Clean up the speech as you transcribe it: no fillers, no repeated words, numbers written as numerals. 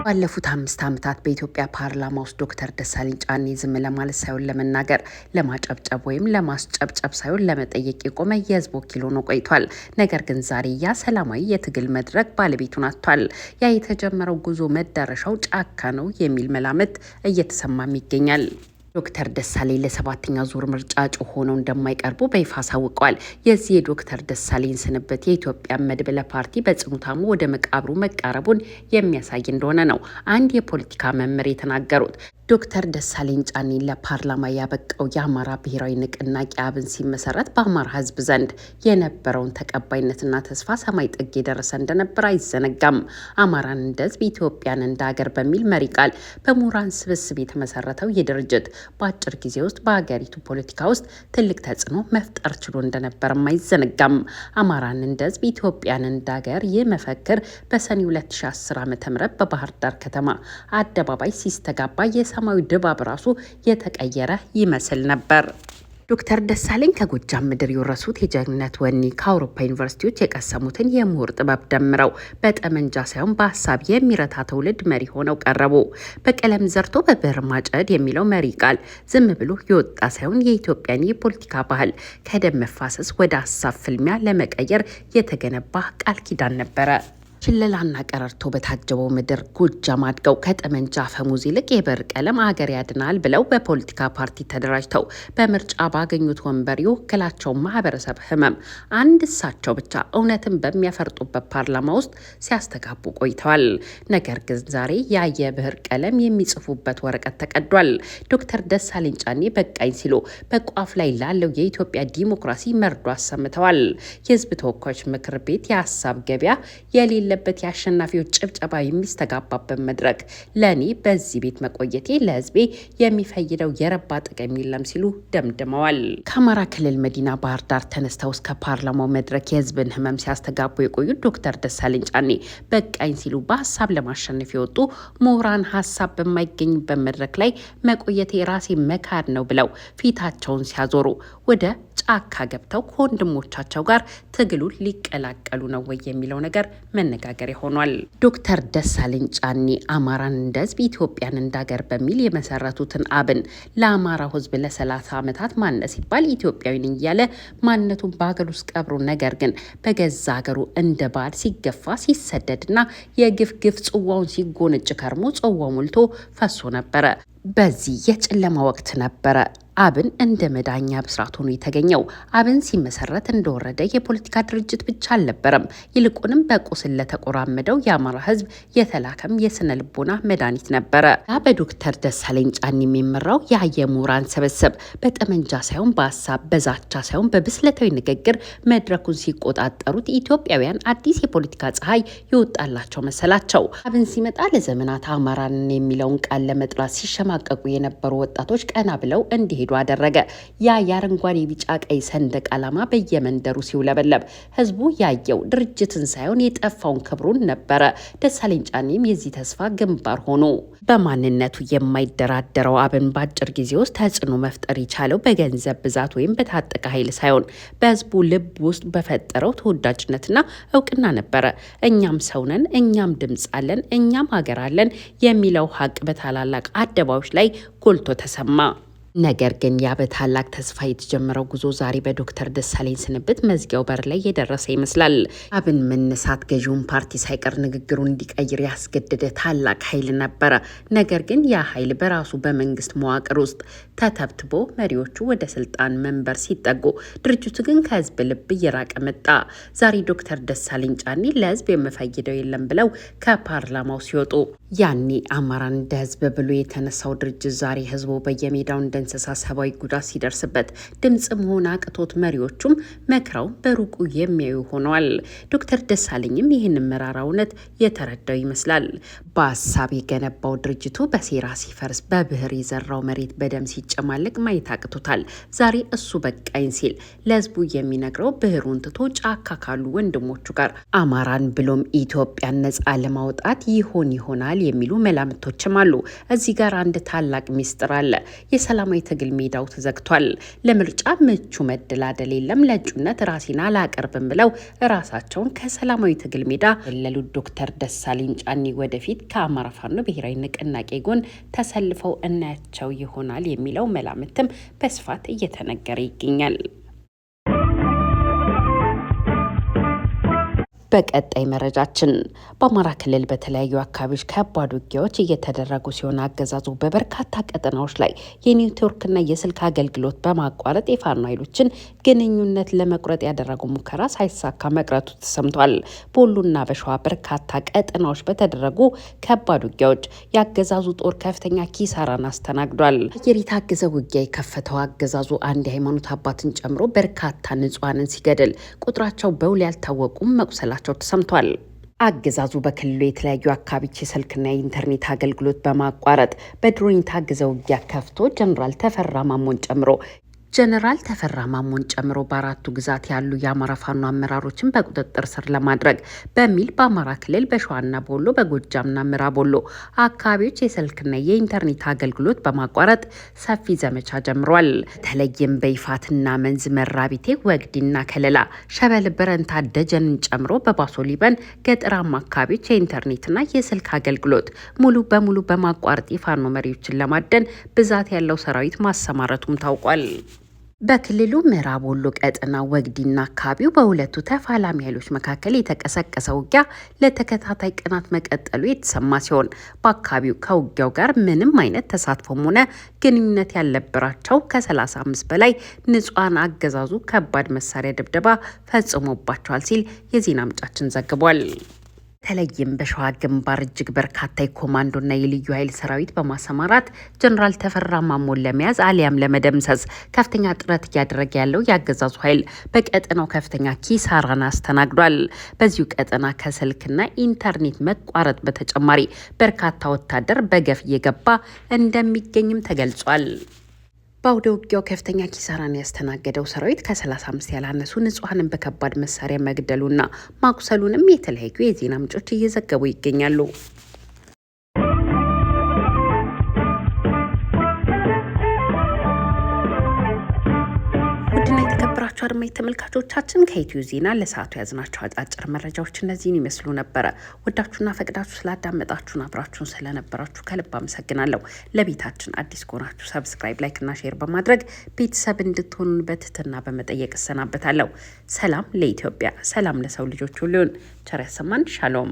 ባለፉት 5 ዓመታት በኢትዮጵያ ፓርላማ ውስጥ ዶክተር ደሳለኝ ጫኔ ዝም ለማለት ሳይሆን ለመናገር፣ ለማጨብጨብ ወይም ለማስጨብጨብ ሳይሆን ለመጠየቅ የቆመ የህዝብ ወኪል ሆኖ ቆይቷል። ነገር ግን ዛሬ ያ ሰላማዊ የትግል መድረክ ባለቤቱን አጥቷል። ያ የተጀመረው ጉዞ መዳረሻው ጫካ ነው የሚል መላምት እየተሰማም ይገኛል። ዶክተር ደሳለኝ ለሰባተኛ ዙር ምርጫ እጩ ሆነው እንደማይቀርቡ በይፋ አሳውቀዋል። የዚህ የዶክተር ደሳለኝ ስንብት የኢትዮጵያ መድብለ ፓርቲ በጽኑ ታሞ ወደ መቃብሩ መቃረቡን የሚያሳይ እንደሆነ ነው አንድ የፖለቲካ መምህር የተናገሩት። ዶክተር ደሳለኝ ጫኔን ለፓርላማ ያበቃው የአማራ ብሔራዊ ንቅናቄ አብን ሲመሰረት በአማራ ህዝብ ዘንድ የነበረውን ተቀባይነትና ተስፋ ሰማይ ጥግ የደረሰ እንደነበር አይዘነጋም። አማራን እንደ ህዝብ፣ ኢትዮጵያን እንደ ሀገር በሚል መሪ ቃል በምሁራን ስብስብ የተመሰረተው ይህ ድርጅት በአጭር ጊዜ ውስጥ በሀገሪቱ ፖለቲካ ውስጥ ትልቅ ተጽዕኖ መፍጠር ችሎ እንደነበርም አይዘነጋም። አማራን እንደ ህዝብ፣ ኢትዮጵያን እንደ ሀገር ይህ መፈክር በሰኔ 2010 ዓ.ም በባህር ዳር ከተማ አደባባይ ሲስተጋባ ሰማያዊ ድባብ ራሱ የተቀየረ ይመስል ነበር። ዶክተር ደሳለኝ ከጎጃም ምድር የወረሱት የጀግንነት ወኔ ከአውሮፓ ዩኒቨርሲቲዎች የቀሰሙትን የምሁር ጥበብ ደምረው በጠመንጃ ሳይሆን በሀሳብ የሚረታ ትውልድ መሪ ሆነው ቀረቡ። በቀለም ዘርቶ በብዕር ማጨድ የሚለው መሪ ቃል ዝም ብሎ የወጣ ሳይሆን የኢትዮጵያን የፖለቲካ ባህል ከደም መፋሰስ ወደ ሀሳብ ፍልሚያ ለመቀየር የተገነባ ቃል ኪዳን ነበረ። ሽለላና ቀረርቶ በታጀበው ምድር ጎጃም አድገው ከጠመንጃ አፈሙዝ ይልቅ የብዕር ቀለም አገር ያድናል ብለው በፖለቲካ ፓርቲ ተደራጅተው በምርጫ ባገኙት ወንበር የወከላቸው ማህበረሰብ ህመም አንድ እሳቸው ብቻ እውነትን በሚያፈርጡበት ፓርላማ ውስጥ ሲያስተጋቡ ቆይተዋል። ነገር ግን ዛሬ ያ የብዕር ቀለም የሚጽፉበት ወረቀት ተቀዷል። ዶክተር ደሳለኝ ጫኔ በቃኝ ሲሉ በቋፍ ላይ ላለው የኢትዮጵያ ዲሞክራሲ መርዶ አሰምተዋል። የህዝብ ተወካዮች ምክር ቤት የሀሳብ ገበያ የሌለ ለበት የአሸናፊዎች ጭብጨባ የሚስተጋባበት መድረክ ለኔ በዚህ ቤት መቆየቴ ለህዝቤ የሚፈይደው የረባ ጥቅም የለም ሲሉ ደምድመዋል። ከአማራ ክልል መዲና ባህር ዳር ተነስተው እስከ ፓርላማው መድረክ የህዝብን ህመም ሲያስተጋቡ የቆዩት ዶክተር ደሳለኝ ጫኔ በቃኝ ሲሉ በሀሳብ ለማሸነፍ የወጡ ምሁራን ሀሳብ በማይገኝበት መድረክ ላይ መቆየቴ ራሴ መካድ ነው ብለው ፊታቸውን ሲያዞሩ ወደ ጫካ ገብተው ከወንድሞቻቸው ጋር ትግሉን ሊቀላቀሉ ነው ወይ የሚለው ነገር መነጋገሪያ ሆኗል። ዶክተር ደሳለኝ ጫኔ አማራን እንደ ህዝብ፣ ኢትዮጵያን እንደ ሀገር በሚል የመሰረቱትን አብን ለአማራው ህዝብ ለ30 ዓመታት ማነስ ሲባል ኢትዮጵያዊ ነኝ እያለ ማንነቱን በሀገር ውስጥ ቀብሮ ነገር ግን በገዛ ሀገሩ እንደ ባዕድ ሲገፋ ሲሰደድና የግፍ ጽዋውን ሲጎነጭ ከርሞ ጽዋው ሞልቶ ፈሶ ነበረ። በዚህ የጨለማ ወቅት ነበረ አብን እንደ መዳኛ ብስራት ሆኖ የተገኘው። አብን ሲመሰረት እንደወረደ የፖለቲካ ድርጅት ብቻ አልነበረም። ይልቁንም በቁስል ለተቆራመደው የአማራ ህዝብ የተላከም የስነ ልቦና መድኃኒት ነበረ። ያ በዶክተር ደሳለኝ ጫኔ የሚመራው ያ የምሁራን ስብስብ በጠመንጃ ሳይሆን በሀሳብ፣ በዛቻ ሳይሆን በብስለታዊ ንግግር መድረኩን ሲቆጣጠሩት ኢትዮጵያውያን አዲስ የፖለቲካ ፀሐይ ይወጣላቸው መሰላቸው። አብን ሲመጣ ለዘመናት አማራን የሚለውን ቃል ለመጥራት ሲሸማቀቁ የነበሩ ወጣቶች ቀና ብለው እንዲሄዱ አደረገ። ያ የአረንጓዴ ቢጫ ቀይ ሰንደቅ ዓላማ በየመንደሩ ሲውለበለብ ህዝቡ ያየው ድርጅትን ሳይሆን የጠፋውን ክብሩን ነበረ። ደሳለኝ ጫኔም የዚህ ተስፋ ግንባር ሆኖ በማንነቱ የማይደራደረው አብን በአጭር ጊዜ ውስጥ ተጽዕኖ መፍጠር የቻለው በገንዘብ ብዛት ወይም በታጠቀ ኃይል ሳይሆን በህዝቡ ልብ ውስጥ በፈጠረው ተወዳጅነትና እውቅና ነበረ። እኛም ሰውነን፣ እኛም ድምፅ አለን፣ እኛም ሀገር አለን የሚለው ሀቅ በታላላቅ አደባባዮች ላይ ጎልቶ ተሰማ። ነገር ግን ያ በታላቅ ተስፋ የተጀመረው ጉዞ ዛሬ በዶክተር ደሳለኝ ስንብት መዝጊያው በር ላይ የደረሰ ይመስላል። አብን መነሳት ገዢውን ፓርቲ ሳይቀር ንግግሩን እንዲቀይር ያስገደደ ታላቅ ኃይል ነበረ። ነገር ግን ያ ኃይል በራሱ በመንግስት መዋቅር ውስጥ ተተብትቦ መሪዎቹ ወደ ስልጣን መንበር ሲጠጉ፣ ድርጅቱ ግን ከህዝብ ልብ እየራቀ መጣ። ዛሬ ዶክተር ደሳለኝ ጫኔ ለህዝብ የምፈይደው የለም ብለው ከፓርላማው ሲወጡ፣ ያኔ አማራን እንደ ህዝብ ብሎ የተነሳው ድርጅት ዛሬ ህዝቡ በየሜዳው እንደ እንስሳ ሰብአዊ ጉዳት ሲደርስበት ድምጽ መሆን አቅቶት መሪዎቹም መክረው በሩቁ የሚያዩ ሆነዋል። ዶክተር ደሳለኝም ይህንን መራራ እውነት የተረዳው ይመስላል። በሀሳብ የገነባው ድርጅቱ በሴራ ሲፈርስ፣ በብዕር የዘራው መሬት በደም ሲጨማለቅ ማየት አቅቶታል። ዛሬ እሱ በቃኝ ሲል ለህዝቡ የሚነግረው ብዕሩን ትቶ ጫካ ካሉ ወንድሞቹ ጋር አማራን ብሎም ኢትዮጵያን ነጻ ለማውጣት ይሆናል ይሆናል የሚሉ መላምቶችም አሉ። እዚህ ጋር አንድ ታላቅ ሚስጥር አለ። የሰላማዊ ትግል ሜዳው ተዘግቷል። ለምርጫ ምቹ መደላደል የለም። ለእጩነት ራሴን አላቀርብም ብለው ራሳቸውን ከሰላማዊ ትግል ሜዳ የለሉት ዶክተር ደሳለኝ ጫኔ ወደፊት ከአማራ ፋኖ ብሔራዊ ንቅናቄ ጎን ተሰልፈው እናያቸው ይሆናል የሚለው መላምትም በስፋት እየተነገረ ይገኛል። በቀጣይ መረጃችን በአማራ ክልል በተለያዩ አካባቢዎች ከባድ ውጊያዎች እየተደረጉ ሲሆን አገዛዙ በበርካታ ቀጠናዎች ላይ የኔትወርክና የስልክ አገልግሎት በማቋረጥ የፋኖ ኃይሎችን ግንኙነት ለመቁረጥ ያደረገው ሙከራ ሳይሳካ መቅረቱ ተሰምቷል። በወሎና በሸዋ በርካታ ቀጠናዎች በተደረጉ ከባድ ውጊያዎች የአገዛዙ ጦር ከፍተኛ ኪሳራን አስተናግዷል። አየር የታገዘ ውጊያ የከፈተው አገዛዙ አንድ የሃይማኖት አባትን ጨምሮ በርካታ ንጹሃንን ሲገድል ቁጥራቸው በውል ያልታወቁም መቁሰላቸው ተሰምቷል። አገዛዙ በክልሉ የተለያዩ አካባቢዎች የስልክና የኢንተርኔት አገልግሎት በማቋረጥ በድሮን የታገዘ ውጊያ ከፍቶ ጀነራል ተፈራ ማሞን ጨምሮ በአራቱ ግዛት ያሉ የአማራ ፋኖ አመራሮችን በቁጥጥር ስር ለማድረግ በሚል በአማራ ክልል በሸዋና በወሎ በጎጃምና ምዕራብ ወሎ አካባቢዎች የስልክና የኢንተርኔት አገልግሎት በማቋረጥ ሰፊ ዘመቻ ጀምሯል። በተለይም በይፋትና መንዝ፣ መራቢቴ፣ ወግዲና ከለላ፣ ሸበል፣ በረንታ፣ ደጀንን ጨምሮ በባሶ ሊበን ገጠራማ አካባቢዎች የኢንተርኔትና የስልክ አገልግሎት ሙሉ በሙሉ በማቋረጥ የፋኖ መሪዎችን ለማደን ብዛት ያለው ሰራዊት ማሰማረቱም ታውቋል። በክልሉ ምዕራብ ወሎ ቀጠና ወግዲና አካባቢው በሁለቱ ተፋላሚ ኃይሎች መካከል የተቀሰቀሰ ውጊያ ለተከታታይ ቀናት መቀጠሉ የተሰማ ሲሆን በአካባቢው ከውጊያው ጋር ምንም አይነት ተሳትፎም ሆነ ግንኙነት ያልነበራቸው ከ35 በላይ ንጹሃን አገዛዙ ከባድ መሳሪያ ድብደባ ፈጽሞባቸዋል ሲል የዜና ምንጫችን ዘግቧል። በተለይም በሸዋ ግንባር እጅግ በርካታ የኮማንዶና የልዩ ኃይል ሰራዊት በማሰማራት ጀነራል ተፈራ ማሞን ለመያዝ አሊያም ለመደምሰስ ከፍተኛ ጥረት እያደረገ ያለው የአገዛዙ ኃይል በቀጠናው ከፍተኛ ኪሳራን አስተናግዷል። በዚሁ ቀጠና ከስልክና ኢንተርኔት መቋረጥ በተጨማሪ በርካታ ወታደር በገፍ እየገባ እንደሚገኝም ተገልጿል። በአውደ ውጊያው ከፍተኛ ኪሳራን ያስተናገደው ሰራዊት ከ35 ያላነሱ ንጹሃንን በከባድ መሳሪያ መግደሉና ማቁሰሉንም የተለያዩ የዜና ምንጮች እየዘገቡ ይገኛሉ። አድማጭ ተመልካቾቻችን ከኢትዮ ዜና ለሰዓቱ ያዝናቸው አጫጭር መረጃዎች እነዚህን ይመስሉ ነበረ። ወዳችሁና ፈቅዳችሁ ስላዳመጣችሁን አብራችሁን ስለነበራችሁ ከልብ አመሰግናለሁ። ለቤታችን አዲስ ከሆናችሁ ሰብስክራይብ፣ ላይክ እና ሼር በማድረግ ቤተሰብ እንድትሆኑ በትህትና በመጠየቅ እሰናበታለሁ። ሰላም ለኢትዮጵያ፣ ሰላም ለሰው ልጆች ሁሉ ይሁን። ቸር ያሰማን። ሻሎም